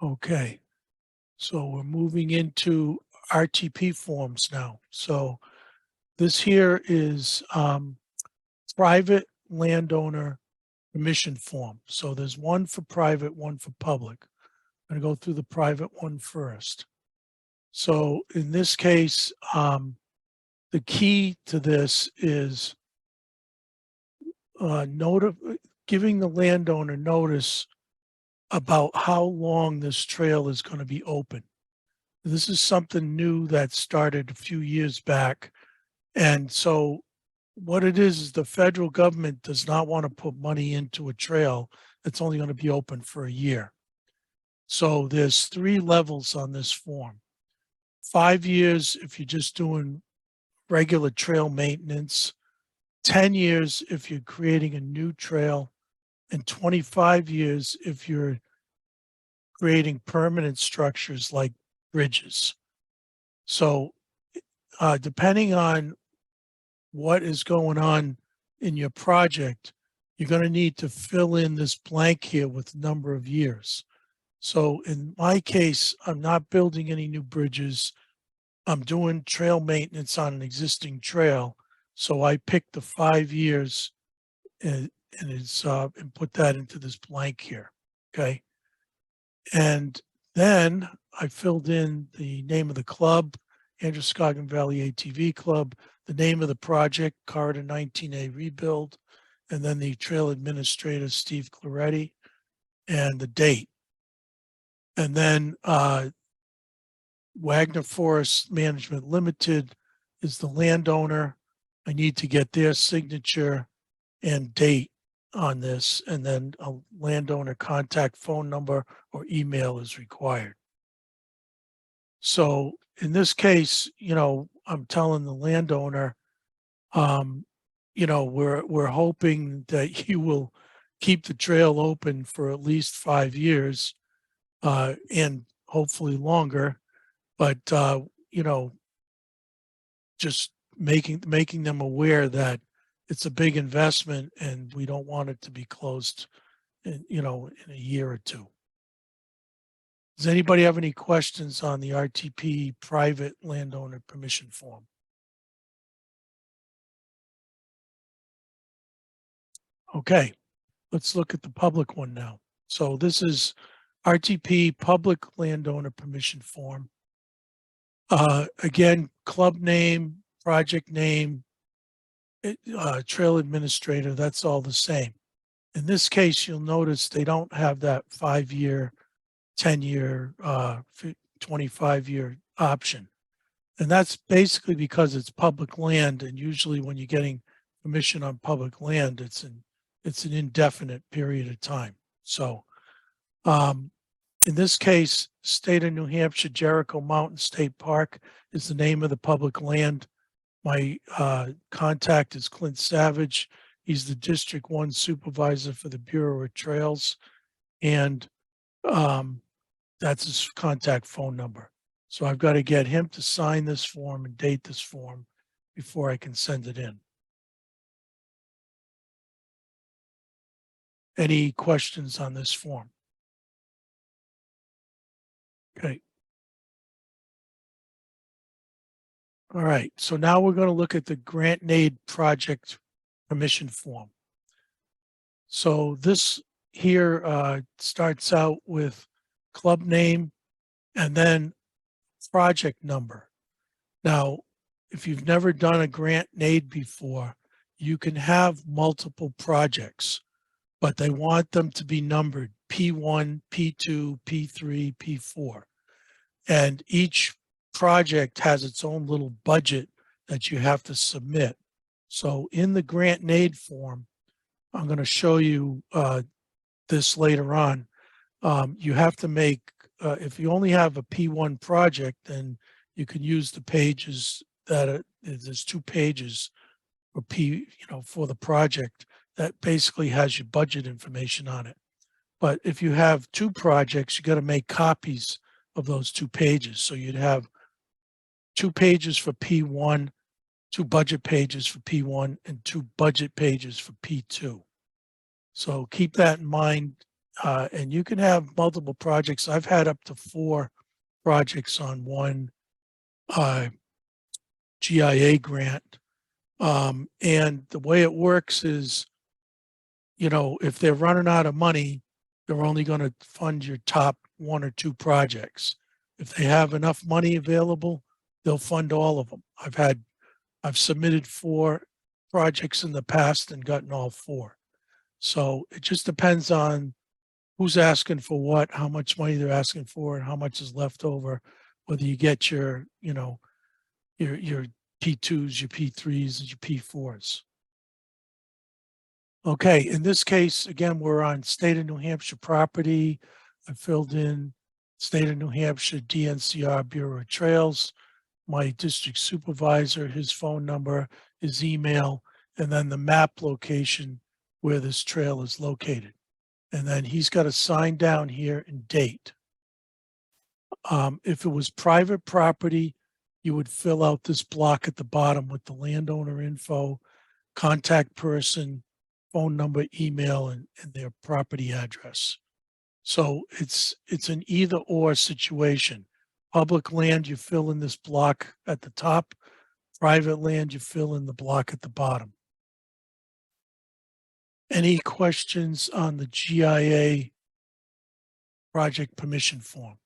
Okay, so we're moving into RTP forms now. So this here is private landowner permission form. So there's one for private, one for public. I'm going to go through the private one first. So in this case, the key to this is giving the landowner notice about how long this trail is going to be open. This is something new that started a few years back. And so what it is the federal government does not want to put money into a trail that's only going to be open for a year. So there's 3 levels on this form. 5 years if you're just doing regular trail maintenance, 10 years if you're creating a new trail, and 25 years if you're creating permanent structures like bridges. So depending on what is going on in your project, you're going to need to fill in this blank here with number of years. So in my case, I'm not building any new bridges. I'm doing trail maintenance on an existing trail. So I picked the 5 years and put that into this blank here. Okay. And then I filled in the name of the club, Androscoggin Valley ATV Club, the name of the project, Corridor 19A Rebuild, and then the trail administrator, Steve Claretti, and the date. And then Wagner Forest Management Limited is the landowner. I need to get their signature and date on this, and then a landowner contact phone number or email is required. So in this case, I'm telling the landowner, we're hoping that you will keep the trail open for at least 5 years, and hopefully longer. But just making them aware that it's a big investment and we don't want it to be closed in a year or 2. Does anybody have any questions on the RTP private landowner permission form? Okay, let's look at the public one now. So this is RTP public landowner permission form. Again, club name, project name, trail administrator, that's all the same. In this case, you'll notice they don't have that 5-year, 10-year, 25-year option. And that's basically because it's public land, and usually when you're getting permission on public land, it's an indefinite period of time. So in this case, State of New Hampshire, Jericho Mountain State Park is the name of the public land. My contact is Clint Savage. He's the District 1 supervisor for the Bureau of Trails. And that's his contact phone number. So I've got to get him to sign this form and date this form before I can send it in. Any questions on this form? Okay. All right, so now we're going to look at the grant and aid project permission form. So this here starts out with club name and then project number. Now, if you've never done a grant and aid before, you can have multiple projects, but they want them to be numbered P1, P2, P3, P4. And each project has its own little budget that you have to submit. So in the grant and aid form, I'm going to show you this later on. You have to make, if you only have a P1 project, then you can use the pages that there's 2 pages for for the project that basically has your budget information on it. But if you have 2 projects, you got to make copies of those 2 pages. So you'd have 2 pages for P1, 2 budget pages for P1, and 2 budget pages for P2. So keep that in mind And you can have multiple projects. I've had up to 4 projects on one GIA grant. And the way it works is, if they're running out of money, they're only going to fund your top 1 or 2 projects. If they have enough money available, they'll fund all of them. I've submitted 4 projects in the past and gotten all 4. So it just depends on who's asking for what, how much money they're asking for, and how much is left over, whether you get your P2s, your P3s, and your P4s. Okay, in this case, again, we're on state of New Hampshire property. I filled in state of New Hampshire DNCR Bureau of Trails, my district supervisor, his phone number, his email, and then the map location where this trail is located. And then he's got a sign down here and date. If it was private property, you would fill out this block at the bottom with the landowner info, contact person, phone number, email, and their property address. So it's an either or situation. Public land, you fill in this block at the top. Private land, you fill in the block at the bottom. Any questions on the GIA project permission form?